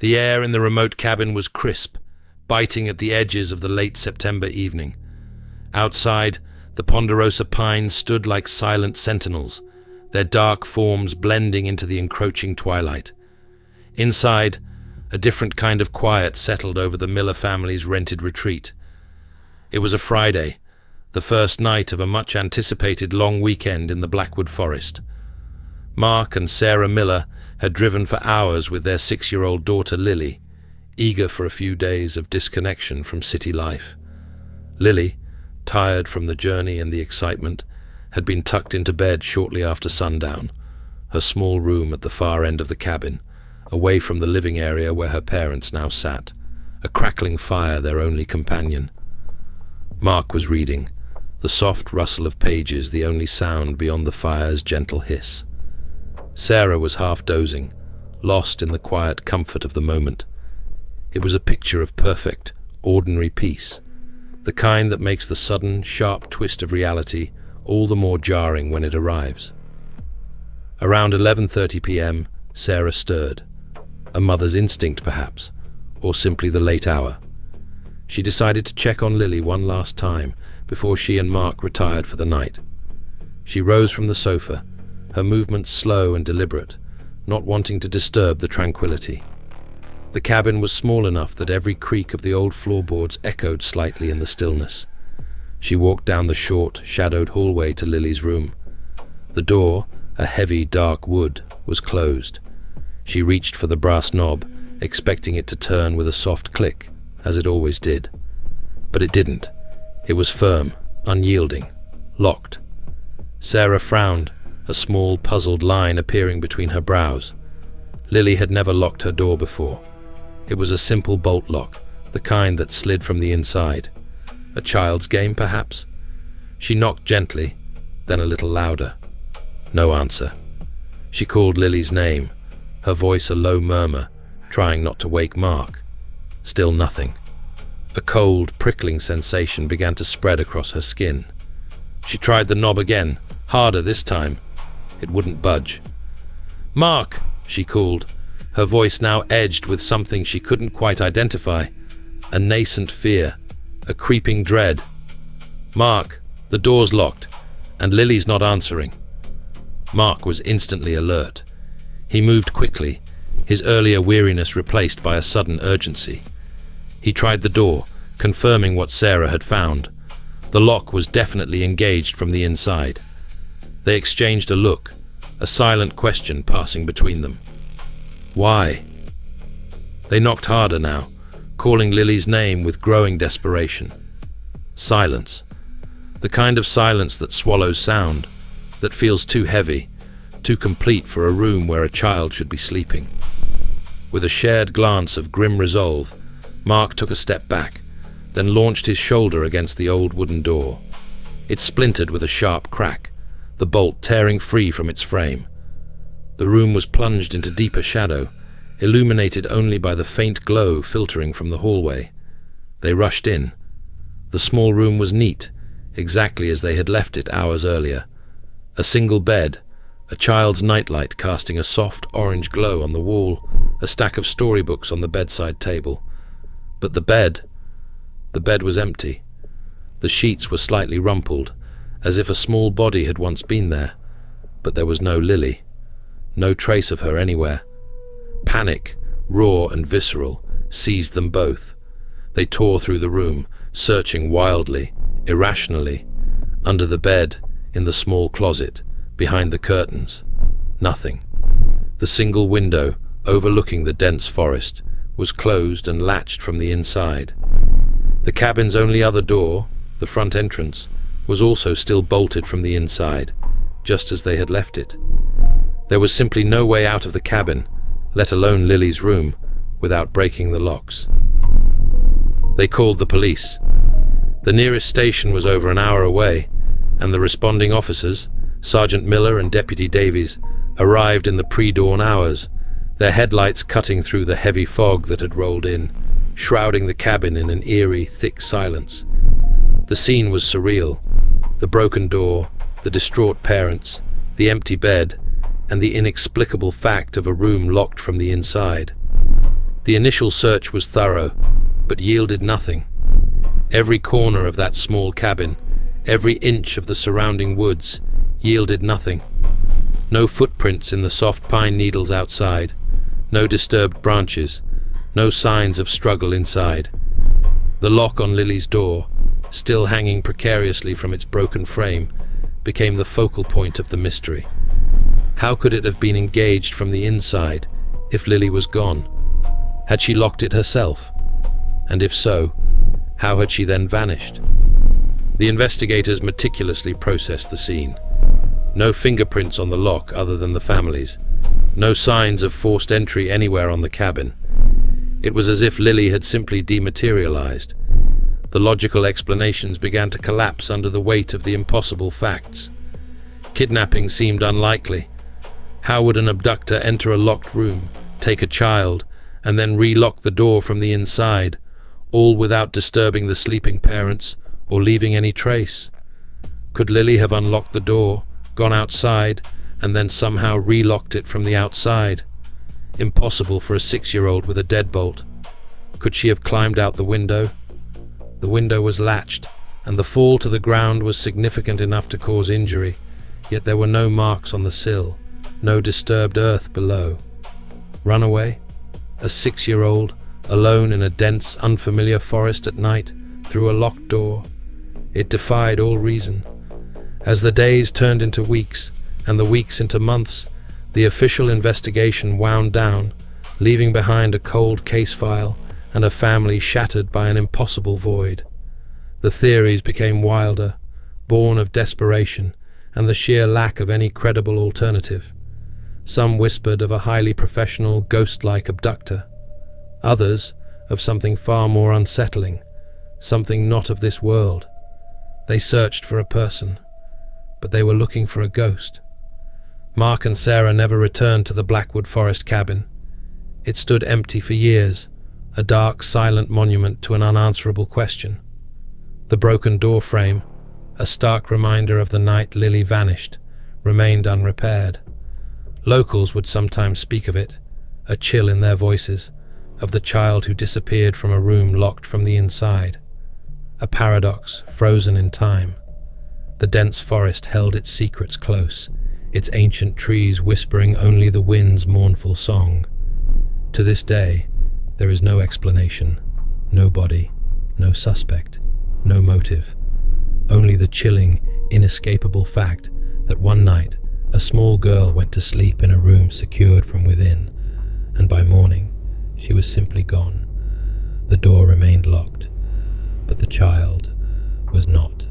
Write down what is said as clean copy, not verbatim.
The air in the remote cabin was crisp, biting at the edges of the late September evening. Outside, the ponderosa pines stood like silent sentinels, their dark forms blending into the encroaching twilight. Inside, a different kind of quiet settled over the Miller family's rented retreat. It was a Friday, the first night of a much-anticipated long weekend in the Blackwood Forest. Mark and Sarah Miller had driven for hours with their 6-year-old daughter Lily, eager for a few days of disconnection from city life. Lily, tired from the journey and the excitement, had been tucked into bed shortly after sundown, her small room at the far end of the cabin, away from the living area where her parents now sat, a crackling fire their only companion. Mark was reading, the soft rustle of pages the only sound beyond the fire's gentle hiss. Sarah was half dozing, lost in the quiet comfort of the moment. It was a picture of perfect, ordinary peace, the kind that makes the sudden, sharp twist of reality all the more jarring when it arrives. Around 11:30 p.m., Sarah stirred. A mother's instinct, perhaps, or simply the late hour. She decided to check on Lily one last time before she and Mark retired for the night. She rose from the sofa, her movements slow and deliberate, not wanting to disturb the tranquility. The cabin was small enough that every creak of the old floorboards echoed slightly in the stillness. She walked down the short, shadowed hallway to Lily's room. The door, a heavy, dark wood, was closed. She reached for the brass knob, expecting it to turn with a soft click, as it always did. But it didn't. It was firm, unyielding, locked. Sarah frowned, a small, puzzled line appearing between her brows. Lily had never locked her door before. It was a simple bolt lock, the kind that slid from the inside. A child's game, perhaps? She knocked gently, then a little louder. No answer. She called Lily's name, her voice a low murmur, trying not to wake Mark. Still nothing. A cold, prickling sensation began to spread across her skin. She tried the knob again, harder this time. It wouldn't budge. "Mark!" she called, her voice now edged with something she couldn't quite identify. A nascent fear, a creeping dread. "Mark, the door's locked, and Lily's not answering." Mark was instantly alert. He moved quickly, his earlier weariness replaced by a sudden urgency. He tried the door, confirming what Sarah had found. The lock was definitely engaged from the inside. They exchanged a look, a silent question passing between them. Why? They knocked harder now, calling Lily's name with growing desperation. Silence. The kind of silence that swallows sound, that feels too heavy, too complete for a room where a child should be sleeping. With a shared glance of grim resolve, Mark took a step back, then launched his shoulder against the old wooden door. It splintered with a sharp crack, the bolt tearing free from its frame. The room was plunged into deeper shadow, illuminated only by the faint glow filtering from the hallway. They rushed in. The small room was neat, exactly as they had left it hours earlier. A single bed, a child's nightlight casting a soft orange glow on the wall, a stack of storybooks on the bedside table. But the bed was empty. The sheets were slightly rumpled, as if a small body had once been there. But there was no Lily. No trace of her anywhere. Panic, raw and visceral, seized them both. They tore through the room, searching wildly, irrationally. Under the bed, in the small closet, behind the curtains. Nothing. The single window, overlooking the dense forest, was closed and latched from the inside. The cabin's only other door, the front entrance, was also still bolted from the inside, just as they had left it. There was simply no way out of the cabin, let alone Lily's room, without breaking the locks. They called the police. The nearest station was over an hour away, and the responding officers, Sergeant Miller and Deputy Davies, arrived in the pre-dawn hours, their headlights cutting through the heavy fog that had rolled in, shrouding the cabin in an eerie, thick silence. The scene was surreal. The broken door, the distraught parents, the empty bed, and the inexplicable fact of a room locked from the inside. The initial search was thorough, but yielded nothing. Every corner of that small cabin, every inch of the surrounding woods, yielded nothing. No footprints in the soft pine needles outside, no disturbed branches, no signs of struggle inside. The lock on Lily's door, still hanging precariously from its broken frame, became the focal point of the mystery. How could it have been engaged from the inside if Lily was gone? Had she locked it herself? And if so, how had she then vanished? The investigators meticulously processed the scene. No fingerprints on the lock other than the family's. No signs of forced entry anywhere on the cabin. It was as if Lily had simply dematerialized. The logical explanations began to collapse under the weight of the impossible facts. Kidnapping seemed unlikely. How would an abductor enter a locked room, take a child, and then relock the door from the inside, all without disturbing the sleeping parents or leaving any trace? Could Lily have unlocked the door, gone outside, and then somehow relocked it from the outside? Impossible for a 6-year-old with a deadbolt. Could she have climbed out the window? The window was latched, and the fall to the ground was significant enough to cause injury, yet there were no marks on the sill, no disturbed earth below. Runaway? A 6-year-old, alone in a dense, unfamiliar forest at night, through a locked door? It defied all reason. As the days turned into weeks, and the weeks into months, the official investigation wound down, leaving behind a cold case file and a family shattered by an impossible void. The theories became wilder, born of desperation and the sheer lack of any credible alternative. Some whispered of a highly professional, ghost-like abductor. Others of something far more unsettling, something not of this world. They searched for a person, but they were looking for a ghost. Mark and Sarah never returned to the Blackwood Forest cabin. It stood empty for years, a dark, silent monument to an unanswerable question. The broken door frame, a stark reminder of the night Lily vanished, remained unrepaired. Locals would sometimes speak of it, a chill in their voices, of the child who disappeared from a room locked from the inside. A paradox frozen in time. The dense forest held its secrets close, its ancient trees whispering only the wind's mournful song. To this day, there is no explanation, no body, no suspect, no motive. Only the chilling, inescapable fact that one night a small girl went to sleep in a room secured from within, and by morning she was simply gone. The door remained locked, but the child was not.